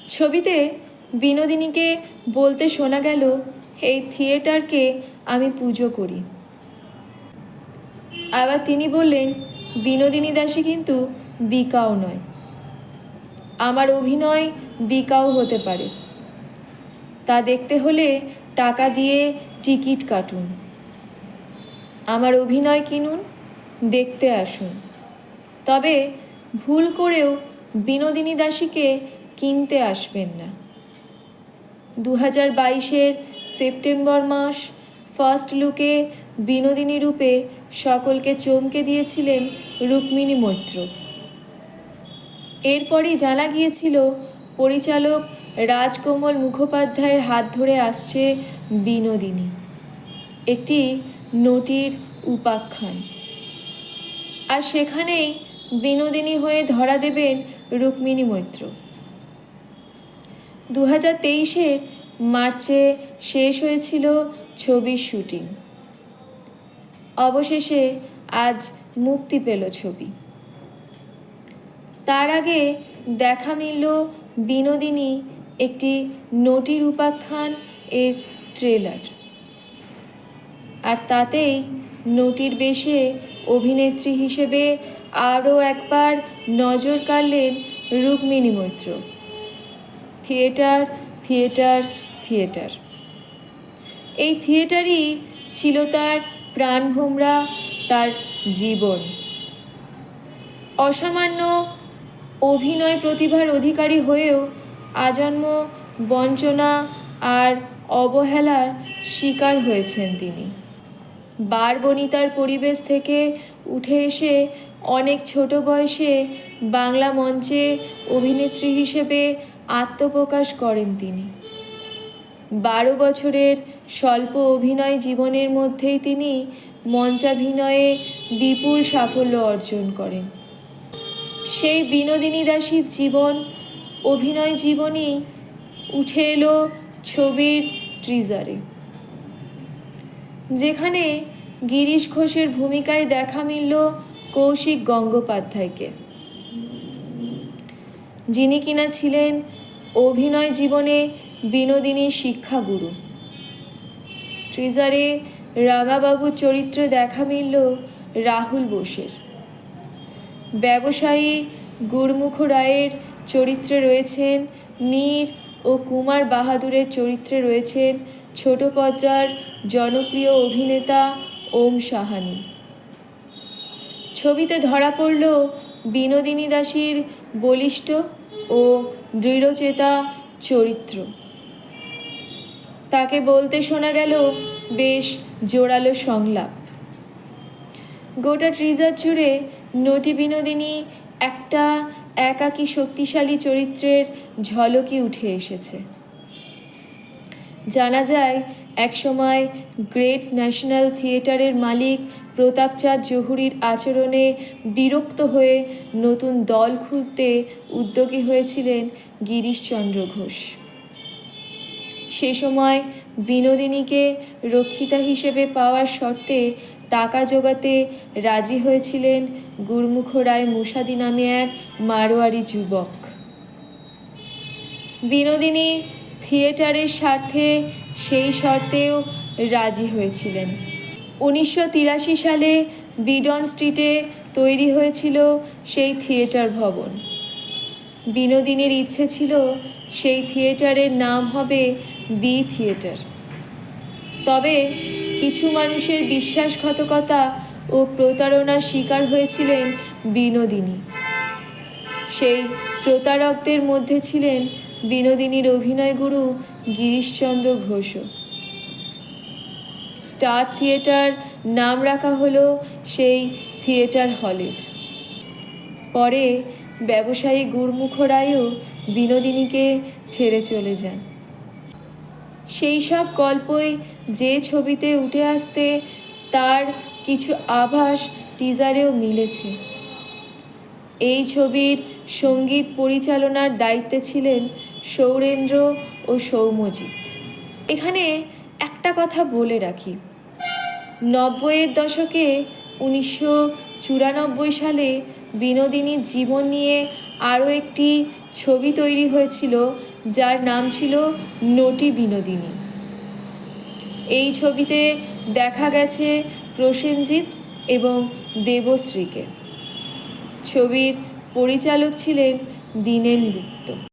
ছবিতে বিনোদিনীকে বলতে শোনা গেল, এই থিয়েটারকে আমি পুজো করি। আবার তিনি বললেন, বিনোদিনী দাসী কিন্তু বিকাও নয়, আমার অভিনয় বিকাও হতে পারে। তা দেখতে হলে টাকা দিয়ে টিকিট কাটুন, আমার অভিনয় কিনুন, দেখতে আসুন। তবে ভুল করেও বিনোদিনী দাসীকে কিনতে আসবেন না। 2022-এর সেপ্টেম্বর মাস ফার্স্ট লুকে বিনোদিনী রূপে সকলকে চমকে দিয়েছিলেন রুক্মিণী মৈত্র। এরপরই জানা গিয়েছিল পরিচালক রাজকমল মুখোপাধ্যায়ের হাত ধরে আসছে বিনোদিনী, একটি নটির উপাখ্যান। আর সেখানেই বিনোদিনী হয়ে ধরা দেবেন রুক্মিণী মৈত্র। 2023-এর মার্চে শেষ হয়েছিল ছবির শুটিং। অবশেষে আজ মুক্তি পেল ছবি। তার আগে দেখা মিলল বিনোদিনী একটি নটির উপাখ্যান এর ট্রেলার। আর তাতেই নটির বেশে অভিনেত্রী হিসেবে আরও একবার নজর কাড়লেন Rukmini Maitra. Theatre, theatre, theatre, এই থিয়েটারই ছিল তার প্রাণভোমরা, তার জীবন। অসামান্য অভিনয় প্রতিভার অধিকারী হয়েও আজন্ম বঞ্চনা আর অবহেলার শিকার হয়েছেন তিনি। বারবনিতার পরিবেশ থেকে উঠে এসে অনেক ছোট বয়সে বাংলা মঞ্চে অভিনেত্রী হিসেবে আত্মপ্রকাশ করেন তিনি। 12 বছরের স্বল্প অভিনয় জীবনের মধ্যেই তিনি মঞ্চাভিনয়ে বিপুল সাফল্য অর্জন করেন। সেই বিনোদিনী দাসীর জীবন, অভিনয় জীবনই উঠে এলো ছবির ট্রিজারে, যেখানে গিরিশ ঘোষের ভূমিকায় দেখা মিলল কৌশিক গঙ্গোপাধ্যায়কে, যিনি কিনা ছিলেন অভিনয় জীবনে বিনোদিনীর শিক্ষাগুরু। ট্রিজারে রাঙাবাবুর চরিত্রে দেখা মিলল রাহুল বোসের। ব্যবসায়ী গুরমুখ রায়ের চরিত্রে রয়েছেন মীর ও কুমার বাহাদুরের চরিত্রে রয়েছেন ছোট পর্দার জনপ্রিয় অভিনেতা ওম সাহানি। ছবিতে ধরা পড়ল বিনোদিনী দাসীর বলিষ্ঠ ও দৃঢ়চেতা চরিত্র। তাকে বলতে শোনা গেল বেশ জোরালো সংলাপ। গোটা ট্রিজার জুড়ে নটি বিনোদিনী একটা একাকী শক্তিশালী চরিত্রের ঝলকই উঠে এসেছে। জানা যায় একসময় গ্রেট ন্যাশনাল থিয়েটারের মালিক প্রতাপচাঁদ জহুরির আচরণে বিরক্ত হয়ে নতুন দল খুলতে উদ্যোগী হয়েছিলেন গিরিশচন্দ্র ঘোষ। সে সময় বিনোদিনীকে রক্ষিতা হিসেবে পাওয়ার শর্তে টাকা জোগাতে রাজি হয়েছিলেন গুরমুখ রায় মুসাদি নামে এক মারোয়ারি যুবক। বিনোদিনী থিয়েটারের স্বার্থে সেই শর্তেও রাজি হয়েছিলেন। 1983 সালে বিডন স্ট্রিটে তৈরি হয়েছিল সেই থিয়েটার ভবন। বিনোদিনীর ইচ্ছে ছিল সেই থিয়েটারের নাম হবে বি থিয়েটার। তবে কিছু মানুষের বিশ্বাসঘাতকতা ও প্রতারণার শিকার হয়েছিলেন বিনোদিনী। সেই প্রতারকদের মধ্যে ছিলেন বিনোদিনীর অভিনয় গুরু গিরিশচন্দ্র ঘোষও। স্টার থিয়েটার নাম রাখা হলো সেই থিয়েটার হলের। পরে ব্যবসায়ী গুরমুখ রায়ও বিনোদিনীকে ছেড়ে চলে যান। সেই সব গল্পই যে ছবিতে উঠে আসতে তার কিছু আভাস টিজারেও মিলেছে। এই ছবির সঙ্গীত পরিচালনার দায়িত্বে ছিলেন সৌরেন্দ্র ও সৌম্যজিৎ। এখানে একটা কথা বলে রাখি, 90-এর দশকে 1994 সালে বিনোদিনীর জীবন নিয়ে আরও একটি ছবি তৈরি হয়েছিল যার নাম ছিল নটি বিনোদিনী। এই ছবিতে দেখা গেছে প্রসেনজিৎ এবং দেবশ্রীকে। ছবির পরিচালক ছিলেন দীনেন গুপ্ত।